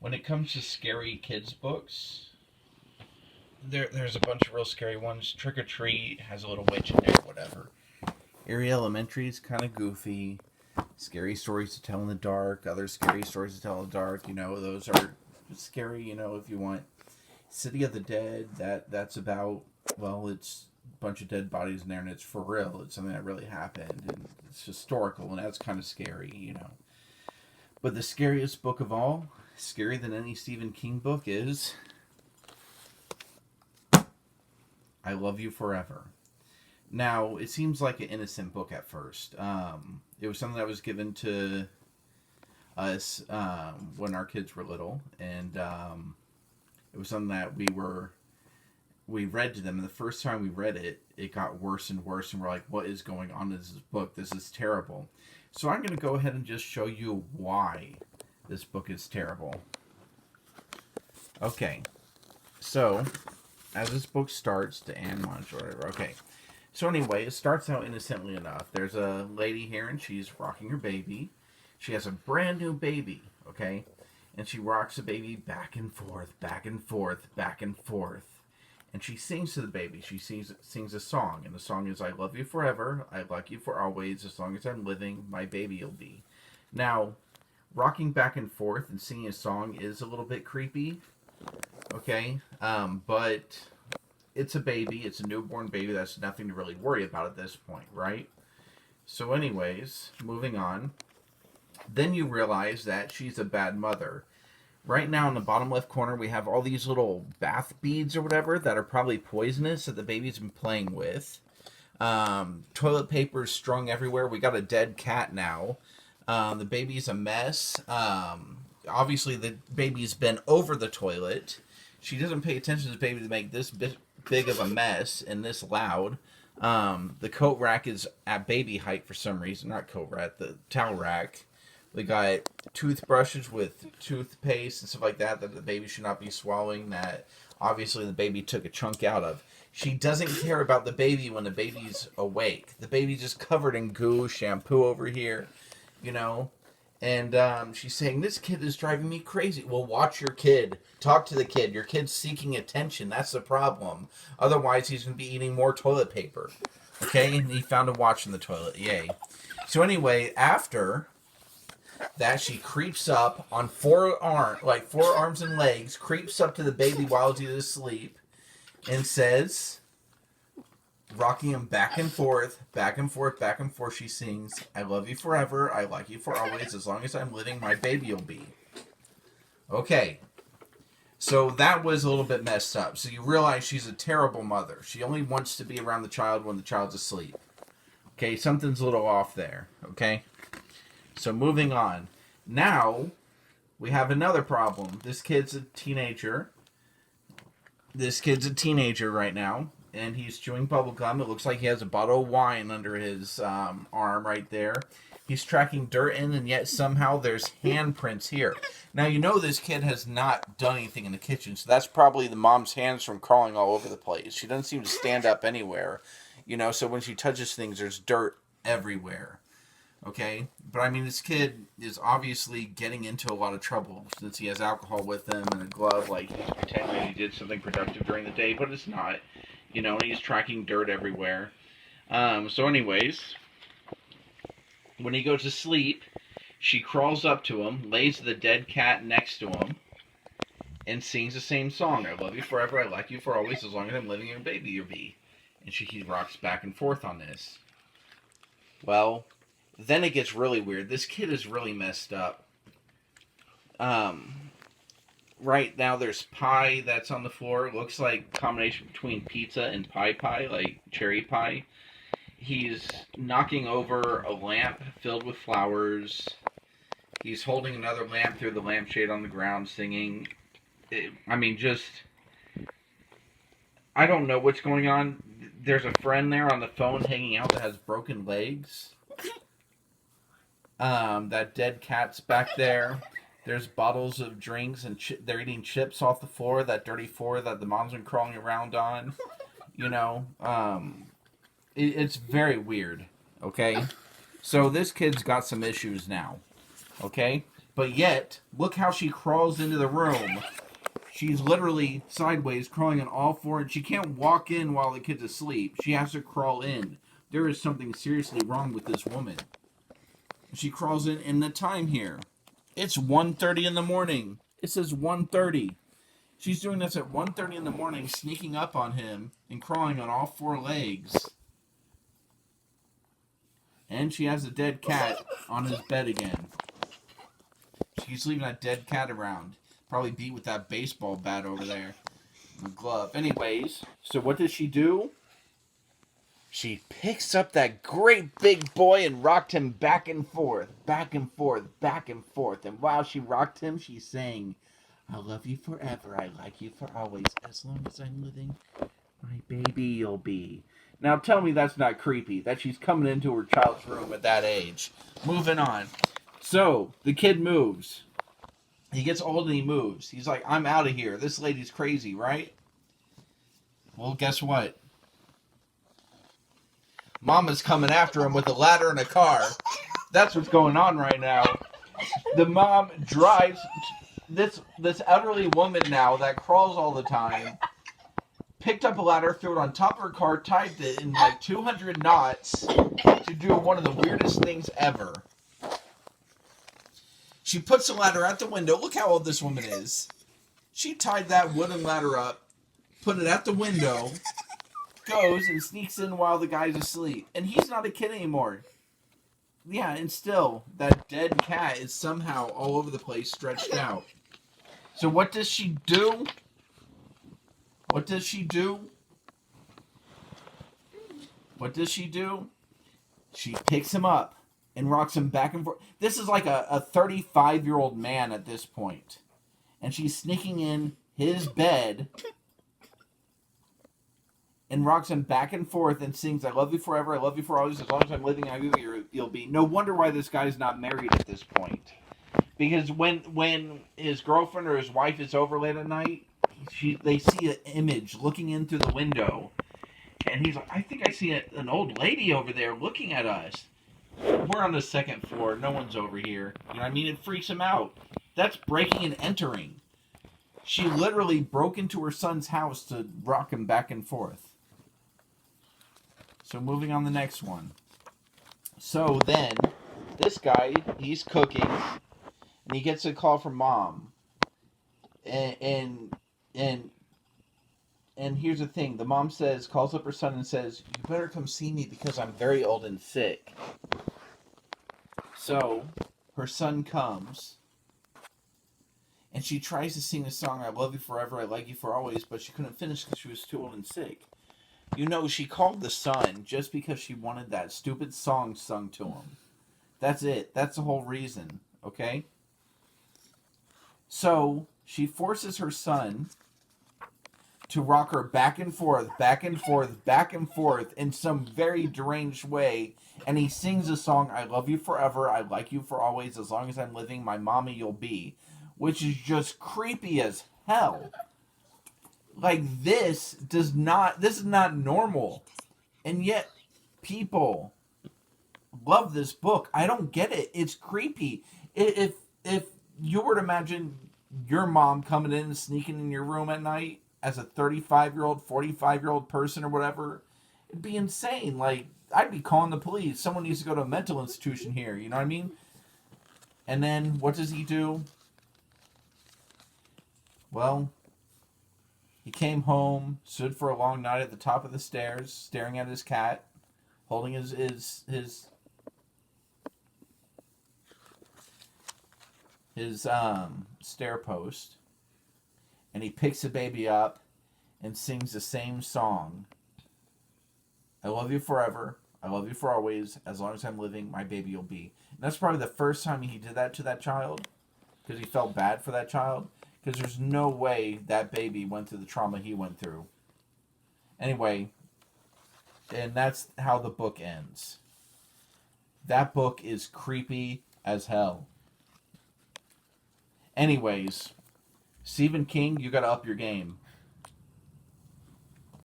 when it comes to scary kids books, there's a bunch of real scary ones. Trick or Treat has a little witch in there, whatever. Eerie Elementary is kind of goofy. Scary Stories to Tell in the Dark, other Scary Stories to Tell in the Dark, those are scary, if you want. City of the Dead, that's about, well, it's a bunch of dead bodies in there and it's for real. It's something that really happened and it's historical and that's kind of scary. But the scariest book of all, scarier than any Stephen King book, is I Love You Forever. Now, it seems like an innocent book at first. It was something that was given to us when our kids were little, and it was something that we read to them. And the first time we read it, it got worse and worse, and we're like, "What is going on in this book? This is terrible." So I'm going to go ahead and just show you why this book is terrible. Okay, so as this book starts, to Anne Munch or whatever. Okay. So anyway, it starts out innocently enough. There's a lady here, and she's rocking her baby. She has a brand new baby, okay? And she rocks the baby back and forth, back and forth, back and forth. And she sings to the baby. She sings a song, and the song is, I love you forever, I like you for always, as long as I'm living, my baby you'll be. Now, rocking back and forth and singing a song is a little bit creepy, okay? But it's a baby. It's a newborn baby. That's nothing to really worry about at this point, right? So anyways, moving on. Then you realize that she's a bad mother. Right now in the bottom left corner, we have all these little bath beads or whatever that are probably poisonous that the baby's been playing with. Toilet paper strung everywhere. We got a dead cat now. The baby's a mess. Obviously, the baby's been over the toilet. She doesn't pay attention to the baby to make this big of a mess and this loud. The coat rack is at baby height for some reason. Not coat rack, the towel rack. We got toothbrushes with toothpaste and stuff like that the baby should not be swallowing, that obviously the baby took a chunk out of. She doesn't care about the baby when the baby's awake. The baby's just covered in goo, shampoo over here, And she's saying, this kid is driving me crazy. Well, watch your kid. Talk to the kid. Your kid's seeking attention. That's the problem. Otherwise, he's going to be eating more toilet paper. Okay? And he found a watch in the toilet. Yay. So anyway, after that, she creeps up on four arms and legs, creeps up to the baby while he's asleep, and says, rocking him back and forth, back and forth, back and forth, she sings, I love you forever, I like you for always, as long as I'm living, my baby will be. Okay. So that was a little bit messed up. So you realize she's a terrible mother. She only wants to be around the child when the child's asleep. Okay, something's a little off there. Okay? So moving on. Now, we have another problem. This kid's a teenager. Right now. And he's chewing bubble gum. It looks like he has a bottle of wine under his arm right there. He's tracking dirt in, and yet somehow there's handprints here. Now, this kid has not done anything in the kitchen, so that's probably the mom's hands from crawling all over the place. She doesn't seem to stand up anywhere, so when she touches things, there's dirt everywhere. Okay? But, this kid is obviously getting into a lot of trouble since he has alcohol with him and a glove, like he's pretending he did something productive during the day, but it's not. And he's tracking dirt everywhere. So anyways, when he goes to sleep, she crawls up to him, lays the dead cat next to him, and sings the same song. I love you forever, I like you for always, as long as I'm living, your baby you'll be. And he rocks back and forth on this. Well, then it gets really weird. This kid is really messed up. Right now there's pie that's on the floor. It looks like a combination between pizza and pie, like cherry pie. He's knocking over a lamp filled with flowers. He's holding another lamp through the lampshade on the ground, singing. I don't know what's going on. There's a friend there on the phone hanging out that has broken legs. That dead cat's back there. There's bottles of drinks, and they're eating chips off the floor, that dirty floor that the mom's been crawling around on. It's very weird, okay? So this kid's got some issues now, okay? But yet, look how she crawls into the room. She's literally sideways, crawling on all fours, and she can't walk in while the kid's asleep. She has to crawl in. There is something seriously wrong with this woman. She crawls in the time here. It's 1:30 in the morning. It says 1:30. She's doing this at 1:30 in the morning, sneaking up on him and crawling on all four legs. And she has a dead cat on his bed again. She's leaving that dead cat around. Probably beat with that baseball bat over there. The glove. Anyways, so what does she do? She picks up that great big boy and rocked him back and forth, back and forth, back and forth. And while she rocked him, she sang, "I love you forever, I like you for always, as long as I'm living, my baby you'll be." Now tell me that's not creepy, that she's coming into her child's room at that age. Moving on. So, the kid moves. He gets old and he moves. He's like, "I'm out of here. This lady's crazy, right?" Well, guess what? Mama's coming after him with a ladder and a car. That's what's going on right now. The mom drives this elderly woman now that crawls all the time. Picked up a ladder, threw it on top of her car, tied it in like 200 knots to do one of the weirdest things ever. She puts the ladder out the window. Look how old this woman is. She tied that wooden ladder up, put it at the window, goes and sneaks in while the guy's asleep. And he's not a kid anymore. Yeah, and still, that dead cat is somehow all over the place, stretched out. So what does she do? What does she do? What does she do? She picks him up and rocks him back and forth. This is like a 35-year-old man at this point. And she's sneaking in his bed and rocks him back and forth and sings, "I love you forever, I love you for always, as long as I'm living, you'll be." No wonder why this guy's not married at this point. Because when his girlfriend or his wife is over late at night, they see an image looking in through the window. And he's like, "I think I see an old lady over there looking at us. We're on the second floor. No one's over here." You know what I mean? It freaks him out. That's breaking and entering. She literally broke into her son's house to rock him back and forth. So moving on the next one. So then, this guy, he's cooking, and he gets a call from mom. And here's the thing. The mom calls up her son and says, "You better come see me because I'm very old and sick." So, her son comes, and she tries to sing the song, "I love you forever, I like you for always," but she couldn't finish because she was too old and sick. You know, she called the son just because she wanted that stupid song sung to him. That's it. That's the whole reason, okay? So, she forces her son to rock her back and forth, back and forth, back and forth in some very deranged way. And he sings a song, "I love you forever, I like you for always, as long as I'm living, my mommy you'll be," which is just creepy as hell. Like, this is not normal. And yet, people love this book. I don't get it. It's creepy. If you were to imagine your mom coming in and sneaking in your room at night as a 35-year-old, 45-year-old person or whatever, it'd be insane. Like, I'd be calling the police. Someone needs to go to a mental institution here. You know what I mean? And then, what does he do? Well, he came home, stood for a long night at the top of the stairs, staring at his cat, holding his stair post, and he picks the baby up and sings the same song. "I love you forever, I love you for always, as long as I'm living, my baby you'll be." And that's probably the first time he did that to that child, because he felt bad for that child, because there's no way that baby went through the trauma he went through. Anyway, and that's how the book ends. That book is creepy as hell. Anyways, Stephen King, you gotta up your game.